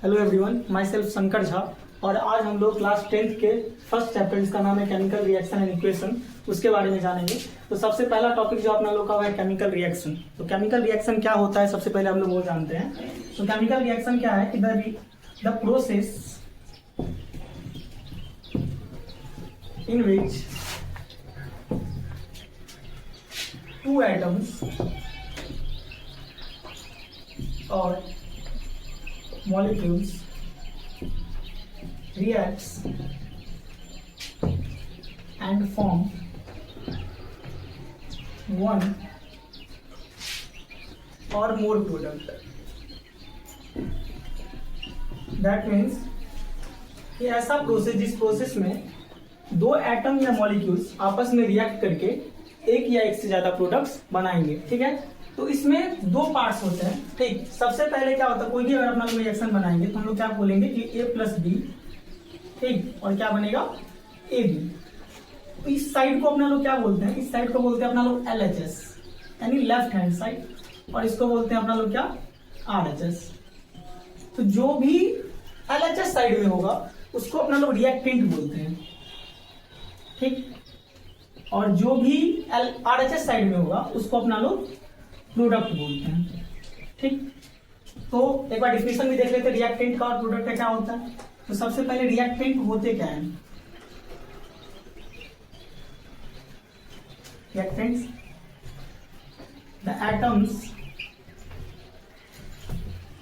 Hello everyone, my self Shankar Jha. और आज हम लोग क्लास 10th के फर्स्ट चैप्टर, जिसका नाम है केमिकल रिएक्शन एंड इक्वेशन, उसके बारे में जानेंगे। तो सबसे पहला टॉपिक जो अपना लोग का है केमिकल रिएक्शन। तो केमिकल रिएक्शन क्या होता है, सबसे पहले हम लोग वो जानते हैं। तो केमिकल रिएक्शन क्या है कि the process in which two atoms और molecules reacts and form one or more product. That means कि ऐसा प्रोसेस जिस प्रोसेस में दो एटम या मॉलिक्यूल्स आपस में रिएक्ट करके एक या एक से ज्यादा प्रोडक्ट्स बनाएंगे। ठीक है, तो इसमें दो पार्ट्स होते हैं। ठीक, सबसे पहले क्या होता है, कोई भी अगर अपना लोग रिएक्शन बनाएंगे तो हम लोग क्या बोलेंगे कि A प्लस बी, ठीक, और क्या बनेगा ए बी। तो इस साइड को अपना लोग क्या बोलते हैं, इस साइड को बोलते हैं अपना लोग LHS यानी लेफ्ट हैंड साइड, और इसको बोलते हैं अपना लोग क्या RHS। तो जो भी LHS साइड में होगा उसको अपना लोग रिएक्टेंट बोलते हैं। ठीक, और जो भी RHS साइड में होगा उसको अपना लोग प्रोडक्ट बोलते हैं। ठीक, तो एक बार डिफिनेशन भी देख लेते हैं रिएक्टेंट का और प्रोडक्ट का क्या होता है। तो सबसे पहले रिएक्टेंट होते क्या है। रिएक्टेंट्स द एटम्स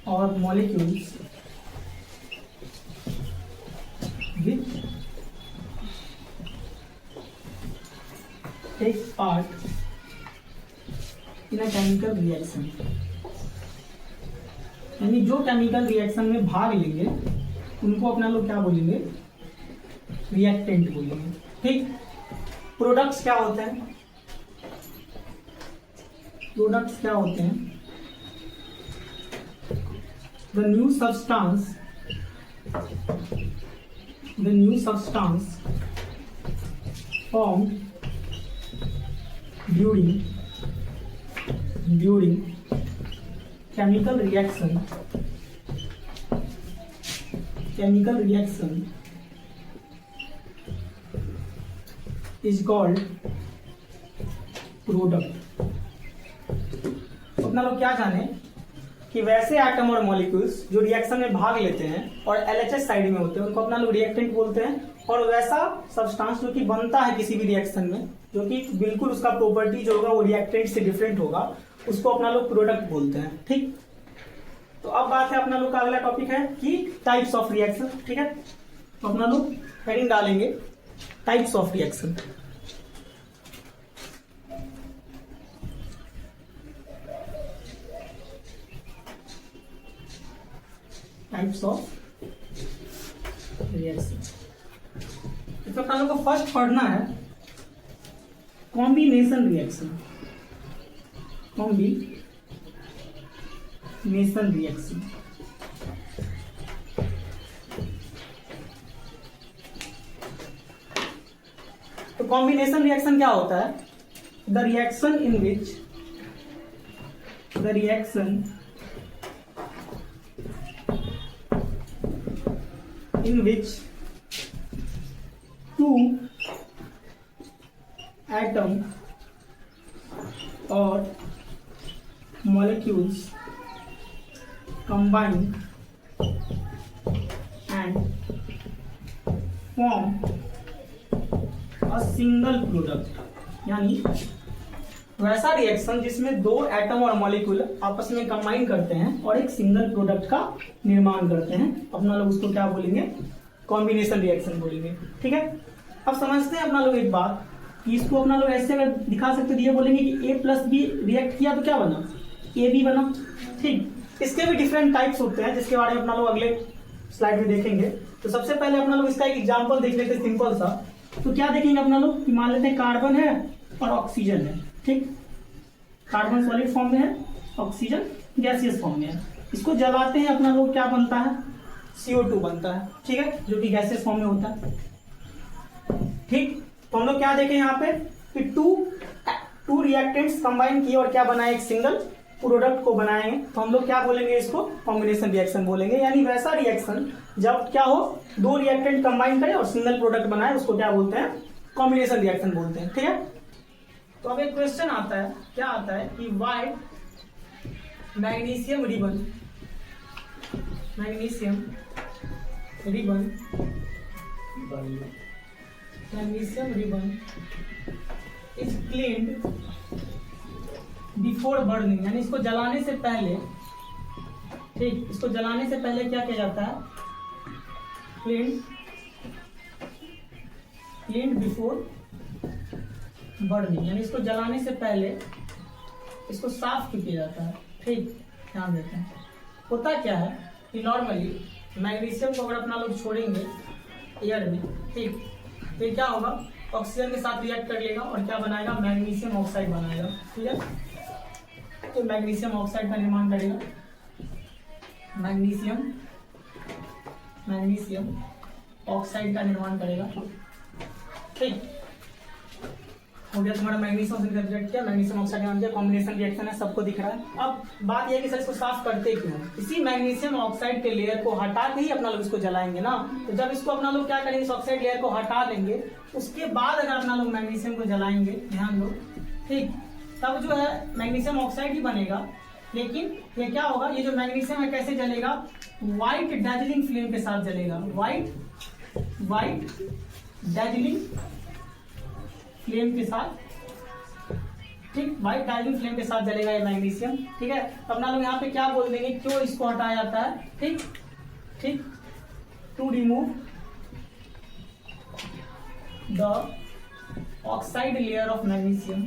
और molecules which take part in a chemical reaction, यानी जो केमिकल रिएक्शन में भाग लेंगे उनको अपना लोग क्या बोलेंगे, रिएक्टेंट बोलेंगे। ठीक, प्रोडक्ट्स क्या होते हैं, प्रोडक्ट्स क्या होते हैं, the new substance formed during chemical reaction is called product। तो अपना लोग क्या जाने कि वैसे एटम और मॉलिक्यूल्स जो रिएक्शन में भाग लेते हैं और LHS साइड में होते हैं उनको अपना लोग रिएक्टेंट बोलते हैं। और वैसा सब्सटेंस जो कि बनता है किसी भी रिएक्शन में, जो कि बिल्कुल उसका प्रॉपर्टी जो होगा वो रिएक्टेंट से डिफरेंट होगा, उसको अपना लोग प्रोडक्ट बोलते हैं। ठीक, तो अब बात है अपना लोग का अगला टॉपिक है कि टाइप्स ऑफ रिएक्शन। ठीक है, तो अपना लोग हेडिंग डालेंगे types of reaction. Types of reaction, इसमें अपना लोग को फर्स्ट पढ़ना है कॉम्बिनेशन रिएक्शन। कॉम्बिनेशन रिएक्शन, तो कॉम्बिनेशन रिएक्शन क्या होता है, the reaction in which two atom or molecules combine and form a single product, यानी वैसा रिएक्शन जिसमें दो एटम और मॉलिक्यूल आपस में कंबाइन करते हैं और एक सिंगल प्रोडक्ट का निर्माण करते हैं, अपना लोग उसको क्या बोलेंगे, कॉम्बिनेशन रिएक्शन बोलेंगे। ठीक है, अब समझते हैं अपना लोग एक बात कि इसको अपना लोग ऐसे अगर दिखा सकते तो ये बोलेंगे कि A प्लस बी रिएक्ट किया तो क्या बना, AB बना। ठीक, इसके भी डिफरेंट टाइप्स होते हैं जिसके बारे में अपना लोग अगले स्लाइड में देखेंगे। तो सबसे पहले अपना लोग इसका एक एग्जाम्पल देख लेते हैं सिंपल सा। तो क्या देखेंगे अपना लोग कि मान लेते हैं कार्बन है और ऑक्सीजन है। ठीक, कार्बन सॉलिड फॉर्म में है, ऑक्सीजन गैसियस फॉर्म में है। इसको जलाते हैं अपना लोग क्या बनता है, CO2 बनता है। ठीक है, जो कि गैसियस फॉर्म में होता है। ठीक, तो हम लोग क्या देखें यहाँ पे कि टू रिएक्टेंट्स कंबाइन किए और क्या बना एक सिंगल प्रोडक्ट को बनाएंगे तो हम लोग क्या बोलेंगे, इसको कॉम्बिनेशन रिएक्शन बोलेंगे। यानी वैसा रिएक्शन जब क्या हो, दो रिएक्टेंट कंबाइन करें और सिंगल प्रोडक्ट बनाए, उसको क्या बोलते हैं, कॉम्बिनेशन रिएक्शन बोलते हैं। ठीक है, तो अब एक क्वेश्चन आता है, क्या आता है कि why magnesium ribbon is cleaned before burning, यानी इसको जलाने से पहले, ठीक, इसको जलाने से पहले क्या किया जाता है, क्लीन्ड बिफोर बर्निंग, यानी इसको जलाने से पहले इसको साफ किया जाता है। ठीक, ध्यान देते हैं। होता क्या है कि नॉर्मली मैग्नीशियम को अगर अपना लोग छोड़ेंगे एयर में, ठीक, तो क्या होगा, ऑक्सीजन के साथ रिएक्ट कर लेगा और क्या बनाएगा, मैग्नीशियम ऑक्साइड बनाएगा। ठीक है, तो मैग्नीशियम ऑक्साइड का निर्माण करेगा, मैग्नीशियम ऑक्साइड का निर्माण करेगा। ठीक हो गया तुम्हारा मैग्नीशियम रिएक्ट किया, मैग्नीशियम ऑक्साइड का कॉम्बिनेशन रिएक्शन है, सबको दिख रहा है। अब बात यह है कि सर इसको साफ करते क्यों, इसी मैग्नीशियम ऑक्साइड के लेयर को हटा के ही अपना लोग इसको जलाएंगे ना। तो जब इसको अपना लोग क्या करेंगे, इस ऑक्साइड लेयर को हटा देंगे, उसके बाद अगर अपना लोग मैग्नीशियम को जलाएंगे, ध्यान दो, ठीक, तब जो है मैग्नीशियम ऑक्साइड ही बनेगा। लेकिन ये क्या होगा, ये जो मैग्नीशियम है कैसे जलेगा, व्हाइट डैजलिंग फ्लेम के साथ जलेगा, व्हाइट डैजलिंग फ्लेम के साथ, ठीक, व्हाइट डैजलिंग फ्लेम के साथ जलेगा ये मैग्नीशियम। ठीक है, अपना लोग यहाँ पे क्या बोल देंगे, क्यों इसको हटाया जाता है, ठीक, to remove the oxide layer of magnesium,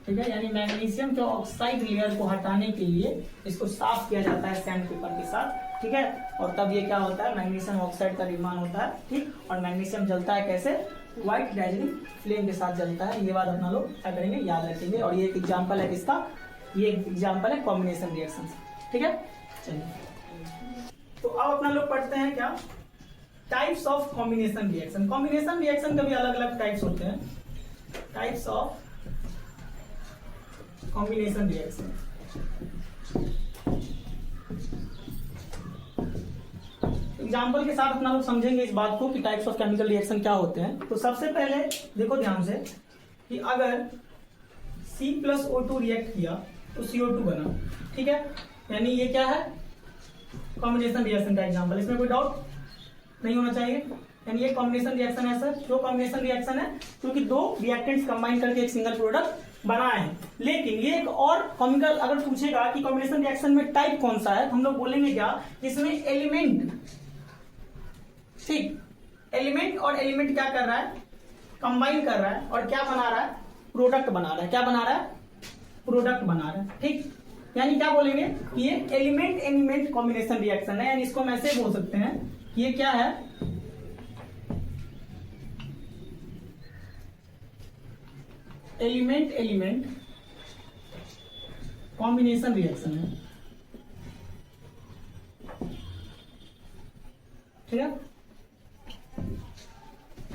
ठीक है, यानी मैग्नीशियम के ऑक्साइड लेयर को हटाने के लिए इसको साफ किया जाता है सैंड पेपर के साथ। ठीक है, और तब ये क्या होता है, मैग्नीशियम ऑक्साइड का निर्माण होता है। ठीक, और मैग्नीशियम जलता है कैसे, व्हाइट डैजलिंग फ्लेम के साथ जलता है। ये बात अपना लोग क्या करेंगे, याद रखेंगे। और ये एक एग्जाम्पल है किसका, ये एग्जाम्पल है कॉम्बिनेशन रिएक्शन। ठीक है, चलिए तो अब अपना लोग पढ़ते हैं क्या, types of combination reaction. Combination reaction के भी अलग अलग टाइप्स होते हैं, types of combination reaction. Example के साथ अपना लोग समझेंगे इस बात को कि टाइप्स ऑफ केमिकल रिएक्शन क्या होते हैं। तो सबसे पहले देखो ध्यान से कि अगर C+O2 रिएक्ट किया तो CO2 बना। ठीक है, यानी ये क्या है, कॉम्बिनेशन रिएक्शन का एग्जाम्पल, इसमें कोई डाउट नहीं होना चाहिए। यानी ये कॉम्बिनेशन रिएक्शन है सर, क्यों कॉम्बिनेशन रिएक्शन है, क्योंकि दो रिएक्टेंट्स कंबाइन करके एक सिंगल प्रोडक्ट बनाए हैं। लेकिन ये एक और केमिकल अगर पूछेगा कि कॉम्बिनेशन रिएक्शन में टाइप कौन सा है, हम लोग बोलेंगे क्या, इसमें एलिमेंट, ठीक, एलिमेंट और एलिमेंट क्या कर रहा है, कंबाइन कर रहा है और क्या बना रहा है, प्रोडक्ट बना रहा है। क्या बना रहा है, प्रोडक्ट बना रहा है। ठीक, यानी क्या बोलेंगे कि ये एलिमेंट कॉम्बिनेशन रिएक्शन है। यानी इसको हम ऐसे बोल सकते हैं कि ये क्या है, एलिमेंट कॉम्बिनेशन रिएक्शन है। ठीक है,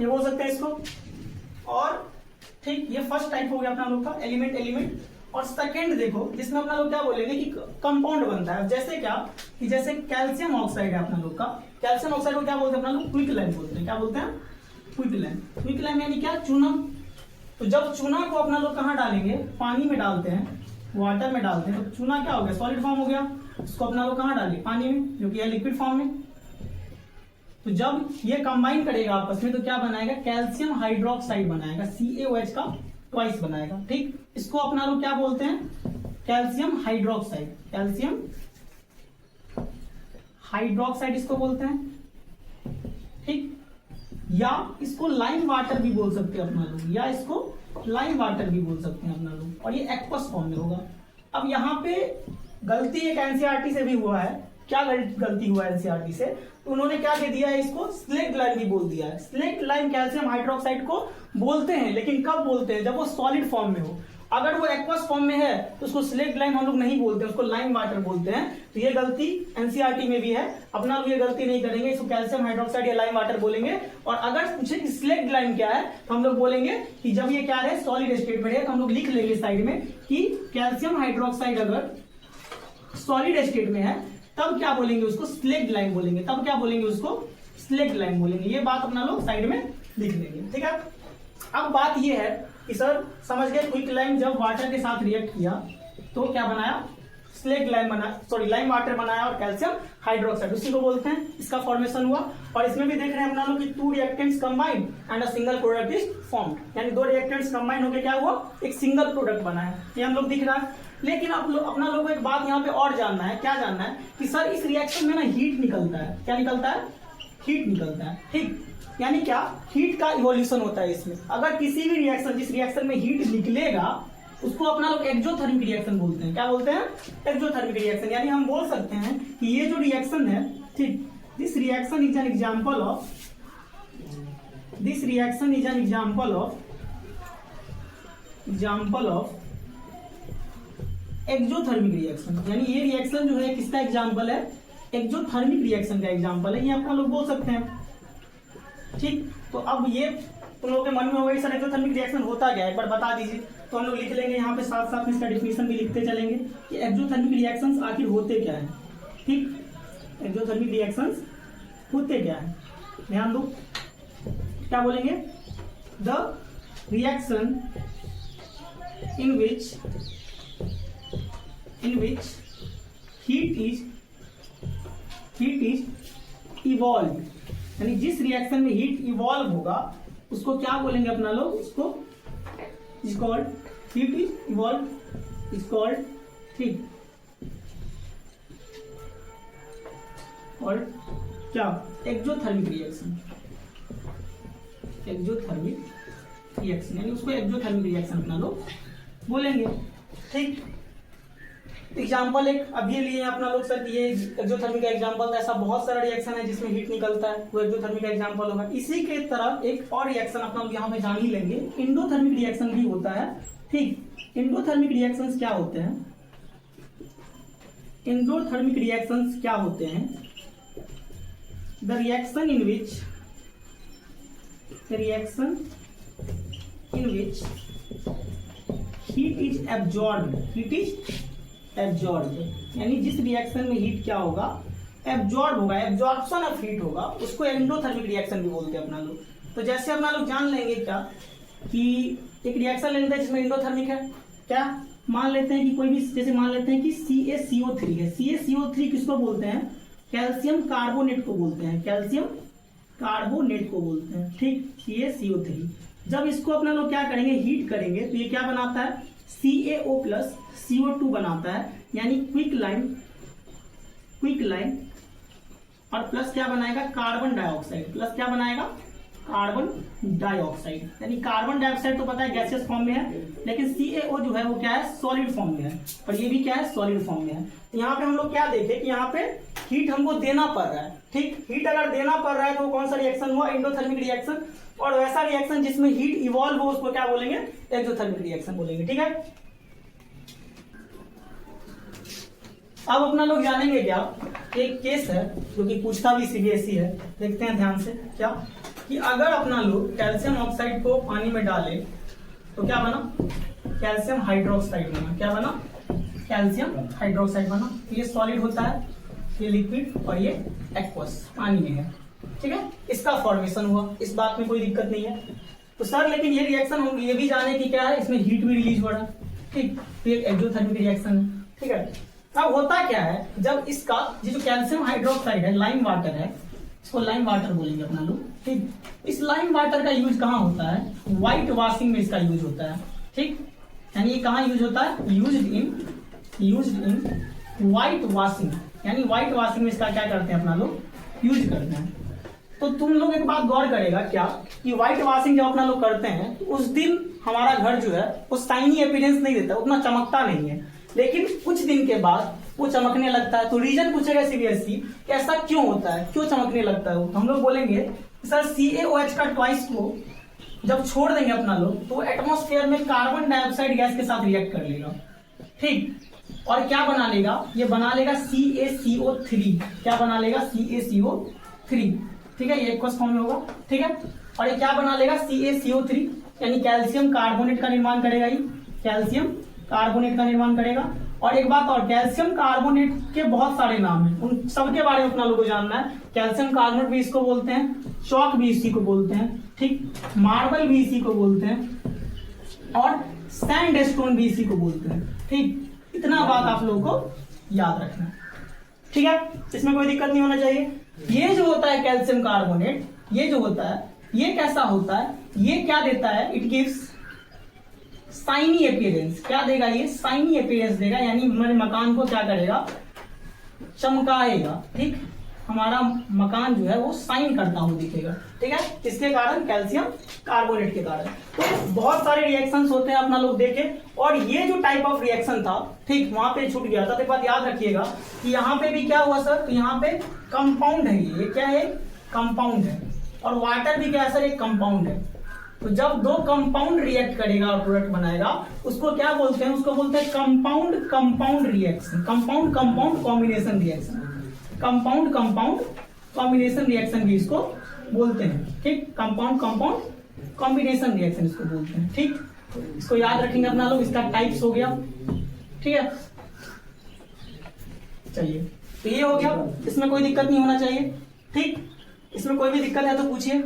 ये बोल सकते हैं इसको। और ठीक, ये फर्स्ट टाइप हो गया अपना लोग का एलिमेंट। और सेकंड देखो, जिसमें अपना लोग क्या बोलेंगे कि कंपाउंड बनता है। जैसे क्या, कि जैसे कैल्शियम ऑक्साइड है अपना लोग का, कैल्शियम ऑक्साइड को क्या बोलते हैं अपना लोग, क्विकलाइम बोलते हैं। क्या बोलते हैं, क्विकलाइम यानी क्या, चूना। तो जब चूना को अपना लोग कहाँ डालेंगे, पानी में डालते हैं, वाटर में डालते हैं, तो चूना क्या हो गया, सॉलिड फॉर्म हो गया। उसको अपना लोग कहाँ डालेंगे, पानी में, जो कि है लिक्विड फॉर्म में। तो जब ये कंबाइन करेगा आपस में तो क्या बनाएगा, कैल्शियम हाइड्रोक्साइड बनाएगा, CaOH का ट्वाइस बनाएगा। ठीक, इसको अपना लोग क्या बोलते हैं, कैल्शियम हाइड्रोक्साइड इसको बोलते हैं। ठीक, या इसको लाइम वाटर भी बोल सकते हैं अपना लोग, या इसको लाइम वाटर भी बोल सकते हैं अपना लोग। और ये एक्वस फॉर्म में होगा। अब यहाँ पे गलती एक एनसीईआरटी से भी हुआ है। क्या गलती हुआ है एनसीईआरटी से, तो उन्होंने क्या दे दिया है, इसको स्लेक्ट लाइम भी बोल दिया है। स्लेक्ट लाइम कैल्शियम हाइड्रोक्साइड को बोलते हैं, लेकिन कब बोलते हैं, जब वो सॉलिड फॉर्म में हो। अगर वो एक्वस फॉर्म में है तो उसको स्लेक्ट लाइम हम लोग नहीं बोलते, उसको लाइम वाटर बोलते हैं। तो ये गलती एनसीईआरटी में भी है, अपना लोग ये गलती नहीं करेंगे, इसको कैल्शियम हाइड्रोक्साइड या लाइम वाटर बोलेंगे। और अगर पूछे कि स्लेक्ट लाइम क्या है तो हम लोग बोलेंगे कि जब ये क्या है सॉलिड स्टेट में है तो हम लोग लिख लेंगे साइड में कि कैल्शियम हाइड्रोक्साइड अगर सॉलिड स्टेट में है तब क्या बोलेंगे उसको स्लेक्ट लाइम बोलेंगे, तब क्या बोलेंगे उसको स्लेक्ट लाइम बोलेंगे। ये बात अपना लोग साइड में लिख लेंगे, ठीक है। अब बात ये है कि सर समझ गए क्विक लाइम जब वाटर के साथ रिएक्ट किया तो क्या बनाया, स्लेक्ट लाइम बना, सॉरी लाइम वाटर बनाया और कैल्शियम हाइड्रोक्साइड उसी को बोलते हैं, इसका फॉर्मेशन हुआ। और इसमें भी देख रहे हैं अपना लोग कि 2 reactants combined and a single product is formed, यानी 2 रिएक्टेंट्स कंबाइंड होकर क्या हुआ, एक सिंगल प्रोडक्ट बना है, ये हम लोग दिख रहा है। लेकिन अपना लोग को एक बात यहाँ पे और जानना है, क्या जानना है कि सर इस रिएक्शन में ना हीट निकलता है, क्या निकलता है, हीट निकलता है, ठीक। यानी क्या, हीट का इवोल्यूशन होता है इसमें। अगर किसी भी रिएक्शन, जिस रिएक्शन में हीट निकलेगा उसको अपना लोग एक्सोथर्मिक रिएक्शन बोलते हैं। क्या बोलते हैं, एक्सोथर्मिक रिएक्शन। यानी हम बोल सकते हैं कि ये जो रिएक्शन है, ठीक, this reaction is an example of, this reaction is an example of exothermic reaction. यानी ये रिएक्शन जो है किसका एग्जांपल है, एक्सोथर्मिक रिएक्शन का एग्जांपल है, ये अपना लोग बोल सकते हैं, ठीक। तो अब ये तुम लोगों के मन में होगा सर एक्सोथर्मिक रिएक्शन होता क्या है, एक बार बता दीजिए। तो हम लोग लिख लेंगे यहाँ पे, साथ साथ में इसका डेफिनेशन भी लिखते चलेंगे कि एक्सोथर्मिक रिएक्शंस आखिर होते क्या है, ठीक। एक्सोथर्मिक रिएक्शंस होते क्या है, ध्यान दो, क्या बोलेंगे, the reaction in which heat is evolve, यानी जिस रिएक्शन में हीट इवॉल्व होगा उसको क्या बोलेंगे अपना लोग, उसको is called heat is evolve is called, ठीक, और क्या, एक्सोथर्मिक रिएक्शन, एक्सोथर्मिक रिएक्शन, यानी उसको एक्सोथर्मिक रिएक्शन अपना लोग बोलेंगे, ठीक। एग्जाम्पल एक अब ये लिए अपना लोग सर ये एक्सोथर्मिक का एग्जाम्पल, ऐसा बहुत सारा रिएक्शन है जिसमें हीट निकलता है, वो एक्सोथर्मिक का एग्जाम्पल होगा। इसी के तरह एक और रिएक्शन अपना लोग यहाँ पे जान ही लेंगे, इंडोथर्मिक रिएक्शन भी होता है, ठीक। इंडोथर्मिक रिएक्शंस क्या होते हैं, इंडोथर्मिक रिएक्शंस क्या होते हैं, the reaction in which heat is absorbed, यानी जिस रिएक्शन में हीट क्या होगा, एब्जॉर्ब होगा, एब्जॉर्प्शन ऑफ हीट होगा, उसको एंडोथर्मिक रिएक्शन भी बोलते हैं अपना लोग। तो जैसे अपना लोग जान लेंगे क्या कि एक रिएक्शन लेते हैं जिसमें एंडोथर्मिक है, क्या मान लेते हैं कि कोई भी, जैसे मान लेते हैं कि CaCO3 है, CaCO3 किसको बोलते हैं, कैल्शियम कार्बोनेट को बोलते हैं, कैल्शियम कार्बोनेट को बोलते हैं, ठीक, CaCO3। जब इसको अपना लोग क्या करेंगे, हीट करेंगे तो ये क्या बनाता है, CaO प्लस CO2 बनाता है, यानी क्विक लाइम, और प्लस क्या बनाएगा, कार्बन डाइऑक्साइड, प्लस क्या बनाएगा, कार्बन डाइऑक्साइड। यानी कार्बन डाइऑक्साइड तो पता है गैसियस फॉर्म में है, लेकिन CaO जो है वो क्या है, सॉलिड फॉर्म में है, और ये भी क्या है, सॉलिड फॉर्म में है। तो यहाँ पे हम लोग क्या देखे कि यहाँ पे हीट हमको देना पड़ रहा है, ठीक। हीट अगर देना पड़ रहा है तो कौन सा रिएक्शन हुआ, एंडोथर्मिक रिएक्शन। और वैसा रिएक्शन जिसमें हीट इवॉल्व हो उसको क्या बोलेंगे, एक्सोथर्मिक रिएक्शन बोलेंगे, ठीक है। अब अपना लोग जानेंगे क्या, एक केस है जो कि पूछता भी CBSE है, देखते हैं ध्यान से, क्या कि अगर अपना लोग कैल्शियम ऑक्साइड को पानी में डाले तो क्या बना, कैल्शियम हाइड्रोक्साइड बना, क्या बना, कैल्शियम हाइड्रोक्साइड बना। ये सॉलिड होता है, ये लिक्विड, और ये एक्वस पानी में है, ठीक है। इसका फॉर्मेशन हुआ, इस बात में कोई दिक्कत नहीं है। तो सर लेकिन ये रिएक्शन हम ये भी जाने की क्या है, इसमें हीट भी रिलीज हो रहा है, ठीक, तो एक एक्सोथर्मिक रिएक्शन है, ठीक है। अब होता क्या है, जब इसका ये जो कैल्शियम हाइड्रोक्साइड है, लाइम वाटर है, इसको लाइम वाटर बोलेंगे अपना लोग, ठीक। इस लाइम वाटर का यूज कहाँ होता है, व्हाइट वॉशिंग में इसका यूज होता है, ठीक। यानी ये कहाँ यूज होता है, यूज्ड इन व्हाइट वॉशिंग, यानी व्हाइट वॉशिंग में इसका क्या करते हैं अपना लोग, यूज करते हैं। तो तुम लोग एक बात गौर करेगा क्या कि व्हाइट वॉशिंग जब अपना लोग करते हैं तो उस दिन हमारा घर जो है वो शाइनी अपीयरेंस नहीं देता, उतना चमकता नहीं है, लेकिन कुछ दिन के बाद वो चमकने लगता है। तो रीजन पूछेगा CBSE कि ऐसा क्यों होता है, क्यों चमकने लगता है वो, तो हम लोग बोलेंगे सर CaOH का ट्वाइस को जब छोड़ देंगे अपना लोग तो एटमॉस्फेयर में कार्बन डाइऑक्साइड गैस के साथ रिएक्ट कर लेगा, ठीक। और क्या बना लेगा, ये बना लेगा CaCO3, क्या बना लेगा CaCO3, ठीक है, ये एक्वस फॉर्म में होगा, ठीक है। और ये क्या बना लेगा CaCO3 यानी कैल्शियम कार्बोनेट का निर्माण करेगा, ये कैल्शियम कार्बोनेट का निर्माण करेगा। और एक बात और, कैल्शियम कार्बोनेट के बहुत सारे नाम हैं, उन सबके बारे में अपना लोगों को जानना है। कैल्शियम कार्बोनेट भी इसको बोलते हैं, चौक भी इसी को बोलते हैं, ठीक, मार्बल भी इसी को बोलते हैं और सैंडस्टोन भी इसी को बोलते हैं, ठीक। इतना बात आप लोगों को याद रखना है, ठीक है, इसमें कोई दिक्कत नहीं होना चाहिए। ये जो होता है कैल्शियम कार्बोनेट, ये जो होता है ये कैसा होता है, ये क्या देता है, इट गिव्स शाइनी अपीयरेंस। क्या देगा ये, शाइनी अपीयरेंस देगा, यानी हमारे मकान को क्या करेगा, चमकाएगा, ठीक। हमारा मकान जो है वो शाइन करता हुआ दिखेगा, ठीक है, किसके कारण, कैल्शियम कार्बोनेट के कारण। तो बहुत सारे रिएक्शंस होते हैं अपना लोग देखे, और ये जो टाइप ऑफ रिएक्शन था, ठीक, वहां पे छूट गया था। तो एक बात याद रखिएगा कि यहाँ पे भी क्या हुआ सर, तो यहाँ पे कंपाउंड है, ये क्या है, कंपाउंड है, और वाटर भी क्या है सर, एक कंपाउंड है। तो जब दो कंपाउंड रिएक्ट करेगा और प्रोडक्ट बनाएगा, उसको क्या बोलते हैं, उसको बोलते हैं compound compound reaction, compound compound combination reaction, compound compound combination reaction भी इसको बोलते हैं, ठीक। कंपाउंड कंपाउंड कॉम्बिनेशन रिएक्शन इसको बोलते हैं, ठीक। इसको याद रखेंगे अपना लोग, इसका टाइप्स हो गया, ठीक है। चलिए, तो ये हो गया, इसमें कोई दिक्कत नहीं होना चाहिए, ठीक। इसमें कोई भी दिक्कत है तो पूछिए।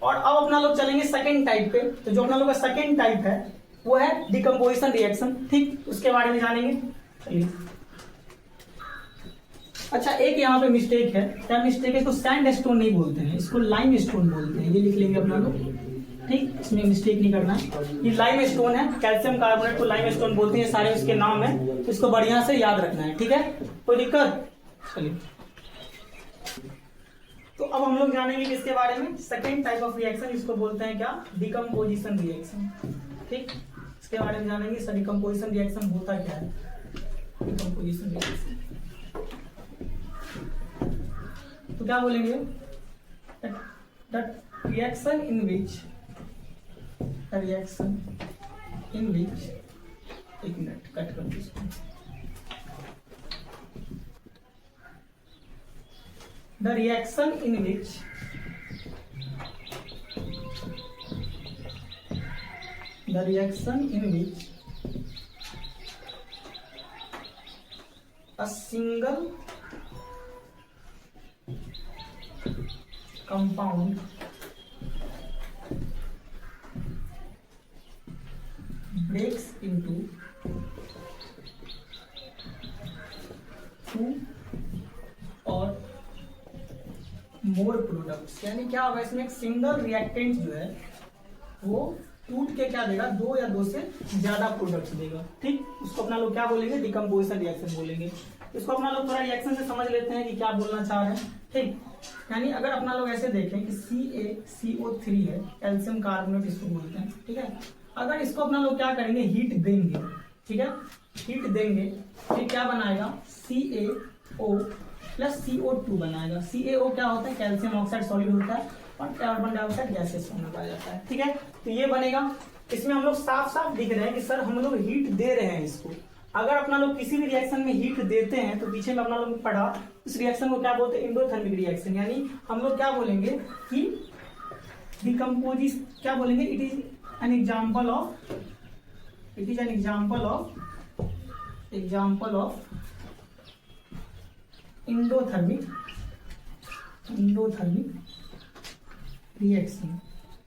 और अब अपना लोग चलेंगे सेकेंड टाइप पे। तो जो अपना लोग का सेकेंड टाइप है वो है डिकम्पोजिशन रिएक्शन, ठीक, उसके बारे में जानेंगे। चलिए, अच्छा, एक यहाँ पे मिस्टेक है, क्या मिस्टेक है, इसको सैंडस्टोन नहीं बोलते हैं, इसको लाइम स्टोन बोलते हैं, ये लिख लेंगे अपना लोग, ठीक, इसमें मिस्टेक नहीं करना है। ये लाइम स्टोन है, कैल्शियम कार्बोनेट को लाइम स्टोन बोलते हैं, सारे उसके नाम है, तो इसको बढ़िया से याद रखना है, ठीक है, कोई दिक्कत। चलिए, तो अब हम लोग जानेंगे किसके बारे में, सेकेंड टाइप ऑफ रिएक्शन, इसको बोलते हैं क्या, डिकम्पोजिशन रिएक्शन, ठीक, इसके बारे में जानेंगे। सर डिकम्पोजिशन रिएक्शन होता क्या है, डिकम्पोजिशन रिएक्शन तो क्या बोलेंगे, reaction in which, reaction in विच, एक मिनट कट कर दीजिए, the reaction in which a single compound breaks into two or more products, यानी क्या होगा, इसमें एक सिंगल रिएक्टेंट जो है वो टूट के क्या देगा, दो या दो से ज्यादा प्रोडक्ट्स देगा, ठीक। उसको अपना लोग क्या बोलेंगे, डिकम्पोजिशन रिएक्शन बोलेंगे। इसको अपना लोग थोड़ा रिएक्शन से समझ लेते हैं कि क्या बोलना चाह रहे हैं, ठीक। यानी अगर अपना लोग ऐसे देखें कि CaCO3 है, कैल्शियम कार्बोनेट इसको बोलते हैं, ठीक है। अगर इसको अपना लोग क्या करेंगे, हीट देंगे, ठीक है, हीट देंगे, फिर क्या बनाएगा, CaO प्लस CO2 बनाएगा। CaO क्या होता है, कैल्शियम ऑक्साइड सॉलिड होता है, और कार्बन डाइऑक्साइड गैसेस फॉर्म में पाया जाता है, ठीक है। तो ये बनेगा, इसमें हम लोग साफ साफ दिख रहे हैं कि सर हम लोग हीट दे रहे हैं इसको। अगर अपना लोग किसी भी रिएक्शन में हीट देते हैं तो पीछे में अपना लोग पढ़ा, उस रिएक्शन को क्या बोलते हैं, एंडोथर्मिक रिएक्शन, यानी हम लोग क्या बोलेंगे कि डिकम्पोजिस, क्या बोलेंगे, it is an example of endothermic reaction,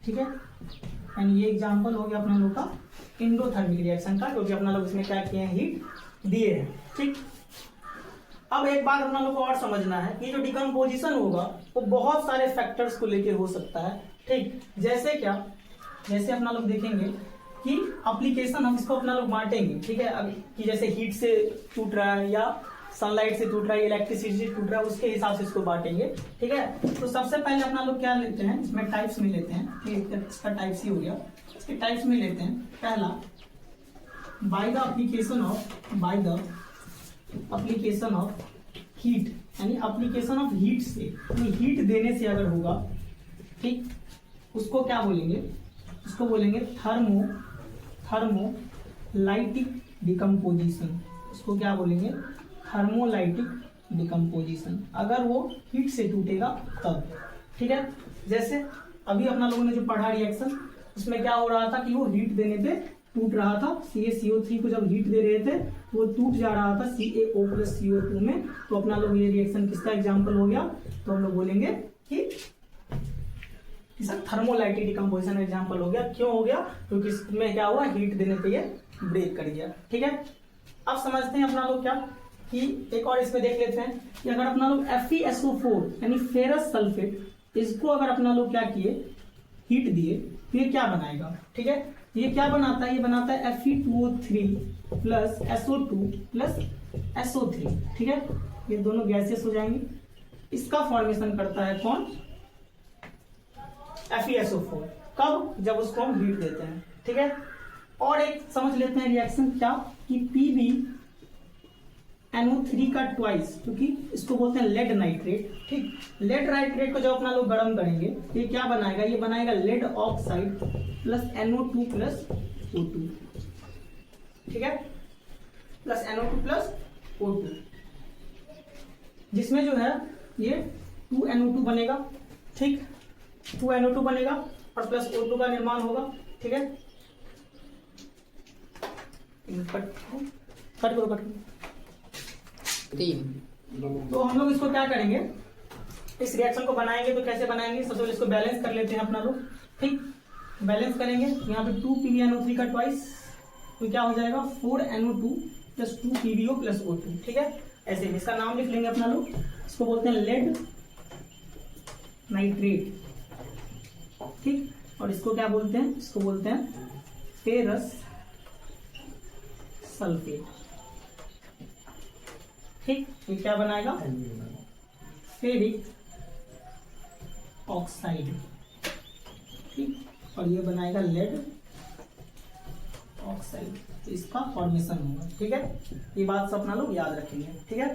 ठीक है। यानी ये एग्जांपल हो गया अपना लोग का एंडोथर्मिक रिएक्शन का, क्योंकि अपना लोग इसमें क्या किए हैं, हीट दिए हैं, ठीक। अब एक बात अपना लोग को और समझना है कि जो डिकम्पोजिशन होगा वो बहुत सारे फैक्टर्स को लेके हो सकता है, ठीक। जैसे क्या, जैसे अपना लोग देखेंगे कि एप्लीकेशन हम इसको अपना लोग बांटेंगे, ठीक है। अब कि जैसे हीट से टूट रहा है या सनलाइट से टूट रहा है, इलेक्ट्रिसिटी से टूट रहा है, उसके हिसाब से इसको बांटेंगे, ठीक है। तो सबसे पहले अपना लोग क्या लेते हैं, इसमें टाइप्स में लेते हैं, इसका टाइप्स ही हो गया, इसके टाइप्स में लेते हैं। पहला, by the application of heat, यानी एप्लीकेशन ऑफ हीट से, हीट देने से अगर होगा, ठीक, उसको क्या बोलेंगे, उसको बोलेंगे थर्मोलाइटिक डिकम्पोजिशन। उसको क्या बोलेंगे, थर्मोलाइटिक डिकम्पोजिशन, अगर वो हीट से टूटेगा तब। ठीक है, जैसे अभी अपना लोगों ने जो पढ़ा रिएक्शन, उसमें क्या हो रहा था कि वो हीट देने पे टूट रहा था। CaCO3 को जब हीट दे रहे थे वो टूट जा रहा था CaO प्लस CO2 में। तो अपना लोग ये रिएक्शन किसका एग्जाम्पल हो गया, तो हम लोग बोलेंगे कि थर्मोलाइटिक डिकम्पोजिशन एग्जाम्पल हो गया। क्यों हो गया, क्योंकि इसमें क्या हुआ, हीट देने पे ये ब्रेक कर गया। ठीक है, अब समझते हैं अपना लोग क्या कि एक और इसमें देख लेते हैं कि अगर अपना लोग FeSO4 यानी फेरस सल्फेट, इसको अगर अपना लोग क्या किए, हीट दिए, तो ये क्या बनाएगा। ठीक है, ये क्या बनाता है, ये बनाता है Fe2O3 plus SO2 plus SO3। ठीक है, ये दोनों गैसेस हो जाएंगे। इसका फॉर्मेशन करता है कौन, FeSO4। कब, जब उसको हम हीट देते हैं। ठीक है, और एक समझ लेते हैं रिएक्शन क्या कि PbNO3 का ट्वाइस, क्योंकि इसको बोलते हैं लेड नाइट्रेट। ठीक, लेड नाइट्रेट को जब अपना लोग गर्म करेंगे तो ये क्या बनाएगा, ये बनाएगा lead oxide plus NO2 plus O2। ठीक है, प्लस NO2 प्लस O2, जिसमें जो है ये 2NO2 बनेगा। ठीक, 2NO2 बनेगा और प्लस O2 का निर्माण होगा। ठीक है, कट करो। तो हम लोग इसको क्या करेंगे, इस रिएक्शन को बनाएंगे। तो कैसे बनाएंगे, सबसे पहले इसको बैलेंस कर लेते हैं अपना लोग। ठीक, बैलेंस करेंगे, यहाँ पे 2PbNO3 का ट्वाइस, तो क्या हो जाएगा 4NO2 plus 2PbO plus O2। ठीक है, ऐसे इसका नाम लिख लेंगे अपना लोग, इसको बोलते हैं लेड नाइट्रेट। ठीक, और इसको क्या बोलते हैं, इसको बोलते हैं फेरस सल्फेट। ठीक, ये क्या बनाएगा, फेरिक ऑक्साइड। ठीक, और ये बनाएगा लेड ऑक्साइड, तो इसका फॉर्मेशन होगा। ठीक है, ये बात सब अपना लोग याद रखेंगे। ठीक है,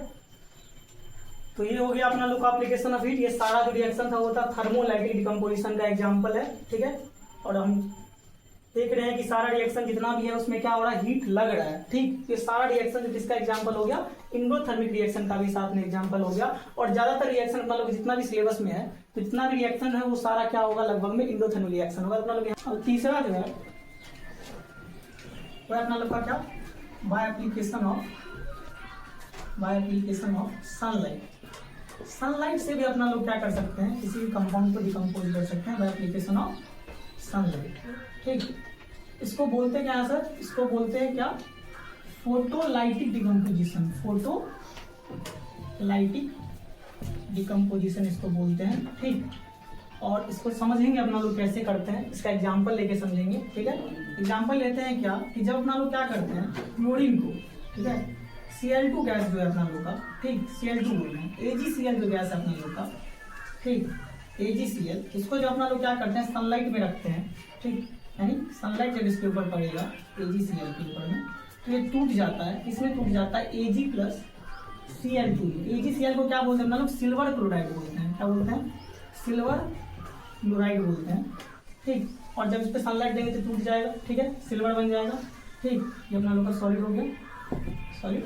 तो ये हो गया अपना लोग का एप्लीकेशन ऑफ हीट। ये सारा जो रिएक्शन था वो था थर्मोलाइटिक डिकम्पोजिशन का एग्जांपल है। ठीक है, और हम देख रहे हैं कि सारा रिएक्शन जितना भी है उसमें क्या हो रहा है, हीट लग रहा है। ठीक, ये सारा रिएक्शन जो किसका एग्जांपल हो गया, इंडोथर्मिक रिएक्शन का भी साथ में एग्जांपल हो गया। और ज्यादातर रिएक्शन अपना लोग जितना भी सिलेबस में है, तो जितना भी रिएक्शन है वो सारा क्या होगा, लगभग में इंडोथर्मिक रिएक्शन होगा अपना लोग। और तीसरा जो है वो अपना लोग का क्या, by application of sunlight. Sunlight से भी अपना लोग क्या कर सकते हैं, किसी भी कंपाउंड को डिकम्पोज कर सकते हैं बाय एप्लीकेशन ऑफ सनलाइट। ठीक, इसको बोलते क्या है सर, इसको बोलते हैं क्या, फोटोलाइटिक डिकम्पोजिशन। फोटोलाइटिक डिकम्पोजिशन इसको बोलते हैं। ठीक, और इसको समझेंगे अपना लोग कैसे करते हैं, इसका एग्जांपल लेके समझेंगे। ठीक है, एग्जांपल लेते हैं क्या कि जब अपना लोग क्या करते हैं, क्लोरीन को, ठीक है, Cl2 गैस जो है अपना लोग का, ठीक, Cl2 बोल रहे हैं, AgCl जो गैस है अपना लोग का, ठीक, AgCl, इसको जो अपना लोग क्या करते हैं, सनलाइट में रखते हैं। ठीक, यानी सनलाइट जब इसके ऊपर पड़ेगा AgCl के ऊपर में, तो ये टूट जाता है, इसमें टूट जाता है Ag प्लस Cl2। AgCl को क्या बोलते हैं अपना लोग, सिल्वर क्लोराइड बोलते हैं। क्या बोलते हैं, सिल्वर क्लोराइड बोलते हैं। ठीक, और जब इस पे सनलाइट देंगे तो टूट जाएगा। ठीक है, सिल्वर बन जाएगा। ठीक, ये अपना लोग का सॉलिड हो गया, सॉलिड,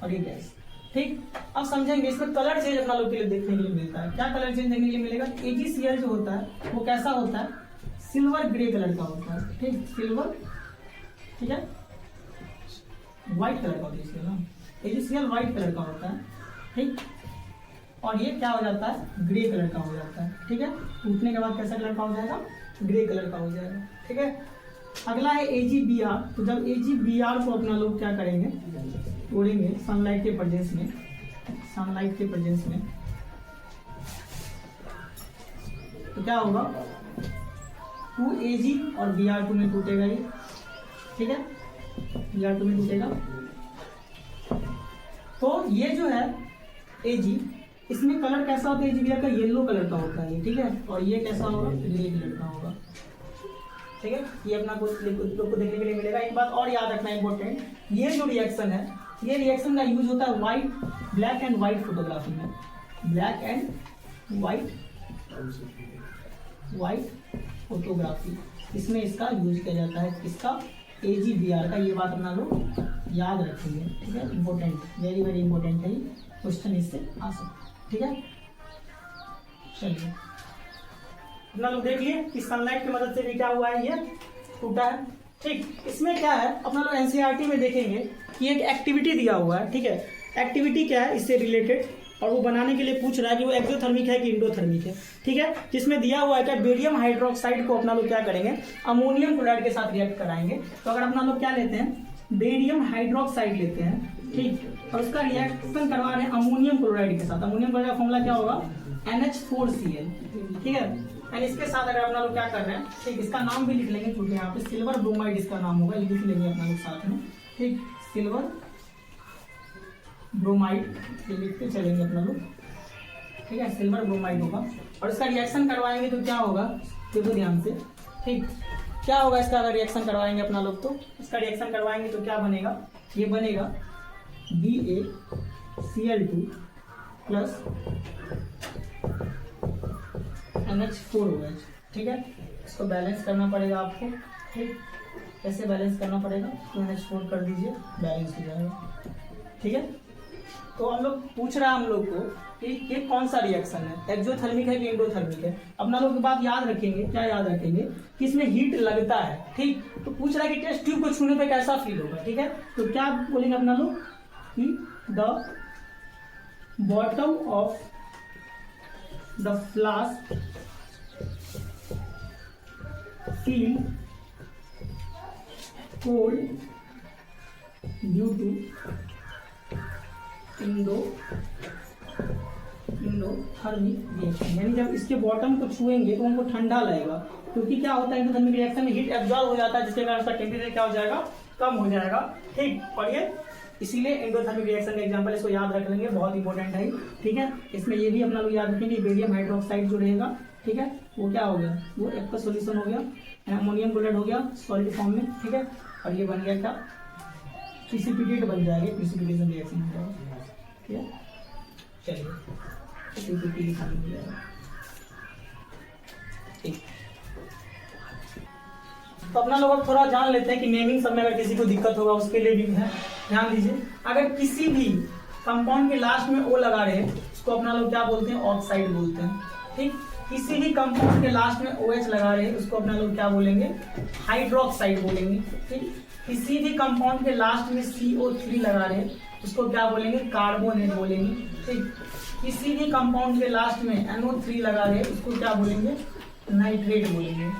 और ये गैस। ठीक, अब समझेंगे इसमें कलर चेंज अपना लोग के लिए देखने के लिए मिलता है। क्या कलर चेंज देखने के लिए मिलेगा, AgCl जो होता है वो कैसा होता है, सिल्वर ग्रे कलर का होता है। ठीक, सिल्वर, ठीक है, व्हाइट कलर का होता है, AgCl व्हाइट कलर का होता है। ठीक, और ये क्या हो जाता है, ग्रे कलर का हो जाता है। ठीक है, टूटने के बाद कैसा कलर का हो जाएगा, ग्रे कलर का हो जाएगा। ठीक है, अगला है AgBr। तो जब AgBr को अपना लोग क्या करेंगे, तोड़ेंगे सनलाइट के प्रेजेंस में, सनलाइट के प्रेजेंस में, तो क्या होगा, 2Ag और Br2 में टूटेगा ये। ठीक है, Br2 में टूटेगा। तो ये जो है Ag, इसमें कलर कैसा होता है, AgBr का येलो कलर का होता है ये। ठीक है, और ये कैसा होगा, ग्रे कलर का होगा। ठीक है, ये अपना कुछ लोग को देखने के लिए मिलेगा। एक बात और याद रखना इंपॉर्टेंट, ये जो रिएक्शन है, ये रिएक्शन का यूज होता है white, black and white photography में। ब्लैक एंड व्हाइट फोटोग्राफी, इसमें इसका यूज किया जाता है, इसका AgBr का, ये बात अपना लोग याद रखेंगे, ठीक है। इंपॉर्टेंट, वेरी वेरी इंपॉर्टेंट है, क्वेश्चन इससे आ सकता है, ठीक है। चलिए अपना लोग देख लिए कि सनलाइट की मदद से भी क्या हुआ है, ये टूटा है, ठीक। इसमें क्या है अपना लोग NCERT में देखेंगे कि एक एक्टिविटी दिया हुआ है, ठीक है। एक्टिविटी क्या है इससे रिलेटेड, और वो बनाने के लिए पूछ रहा है कि वो एक्सोथर्मिक है कि इंडोथर्मिक है, ठीक है। जिसमें दिया हुआ है क्या, बेरियम हाइड्रोक्साइड को अपना लोग क्या करेंगे, अमोनियम क्लोराइड के साथ रिएक्ट कराएंगे। तो अगर अपना लोग क्या लेते हैं, बेरियम हाइड्रोक्साइड लेते हैं, ठीक, और उसका रिएक्शन करवा रहे हैं अमोनियम क्लोराइड के साथ। अमोनियम क्लोराइड का फॉर्मूला क्या होगा, NH4Cl, ठीक है। एंड इसके साथ अगर अपना लोग क्या कर रहे हैं, ठीक, इसका नाम भी लिख लेंगे क्योंकि यहाँ पे सिल्वर ब्रोमाइड इसका नाम होगा, लिख लेंगे अपना लोग साथ में, ठीक। सिल्वर ब्रोमाइड ये लिखते चलेंगे अपना लोग, ठीक है। सिल्वर ब्रोमाइड होगा और इसका रिएक्शन करवाएंगे तो क्या होगा, देखो ध्यान से, ठीक। क्या होगा इसका अगर रिएक्शन करवाएंगे अपना लोग, तो इसका रिएक्शन करवाएंगे तो क्या बनेगा, ये बनेगा BaCl2 प्लस NH4OH, ठीक है। इसको बैलेंस करना पड़ेगा आपको, ठीक। कैसे बैलेंस करना पड़ेगा, तो NH4 कर दीजिए, बैलेंस हो जाएगा, ठीक है। तो हम लोग पूछ रहा है हम लोग को कि ये कौन सा रिएक्शन है, एक्सोथर्मिक है कि इंडोथर्मिक है। अपना लोग बात याद रखेंगे, क्या याद रखेंगे कि इसमें हीट लगता है, ठीक। तो पूछ रहा है कि टेस्ट ट्यूब को छूने पे कैसा फील होगा, ठीक है। तो क्या बोलेंगे अपना लोग कि the bottom of the flask feel cold due to endothermic reaction, यानी जब इसके बॉटम को छुएंगे तो उनको ठंडा लगेगा, क्योंकि क्या होता है इंडोथर्मिक रिएक्शन में हीट एब्जॉर्ब हो जाता है, जिसके कारण उसका टेम्परेचर क्या हो जाएगा, कम हो जाएगा, ठीक। पढ़िए, इसीलिए इंडोथर्मिक रिएक्शन का एग्जांपल इसको याद रख लेंगे, बहुत इंपॉर्टेंट है, ठीक है। इसमें ये भी अपना लोग याद रखेंगे, बेरियम हाइड्रोक्साइड जो रहेगा, ठीक है, वो क्या हो गया, वो एक का सोल्यूशन हो गया, अमोनियम क्लोराइड हो गया सॉलिड फॉर्म में, ठीक है। और ये बन गया क्या, प्रिसिपिटेट बन जाएगा, प्रिसिपिटेशन रिएक्शन हो जाएगा, ठीक है। चलिए ठीक, तो अपना लोग थोड़ा जान लेते हैं कि नेमिंग सब में अगर किसी को दिक्कत होगा उसके लिए भी है, ध्यान दीजिए। अगर किसी भी कंपाउंड के लास्ट में O लगा रहे हैं उसको अपना लोग क्या बोलते हैं, ऑक्साइड बोलते हैं, ठीक। किसी भी कंपाउंड के लास्ट में OH लगा रहे हैं उसको अपना लोग क्या बोलेंगे, हाइड्रोक्साइड बोलेंगे, ठीक। किसी भी कंपाउंड के लास्ट में CO3 लगा रहे हैं उसको क्या बोलेंगे, कार्बोनेट बोलेंगे, ठीक। किसी भी कंपाउंड के लास्ट में NO3 लगा रहे हैं उसको क्या बोलेंगे, नाइट्रेट बोलेंगे,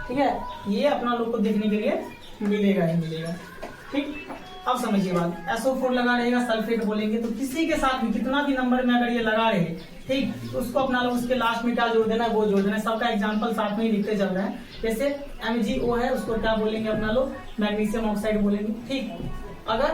ठीक है। ये अपना लोग को देखने के लिए मिलेगा ही मिलेगा, ठीक। अब समझिए बात, SO4 लगा रहेगा सल्फेट बोलेंगे। तो किसी के साथ भी कितना भी नंबर में अगर ये लगा रहे हैं, ठीक, तो उसको अपना लोग उसके लास्ट में क्या जोड़ देना है, वो जोड़ देना है। सबका एग्जांपल साथ में ही लिखते चल रहे हैं। जैसे MgO है उसको क्या बोलेंगे अपना लोग, मैग्नीशियम ऑक्साइड बोलेंगे, ठीक। अगर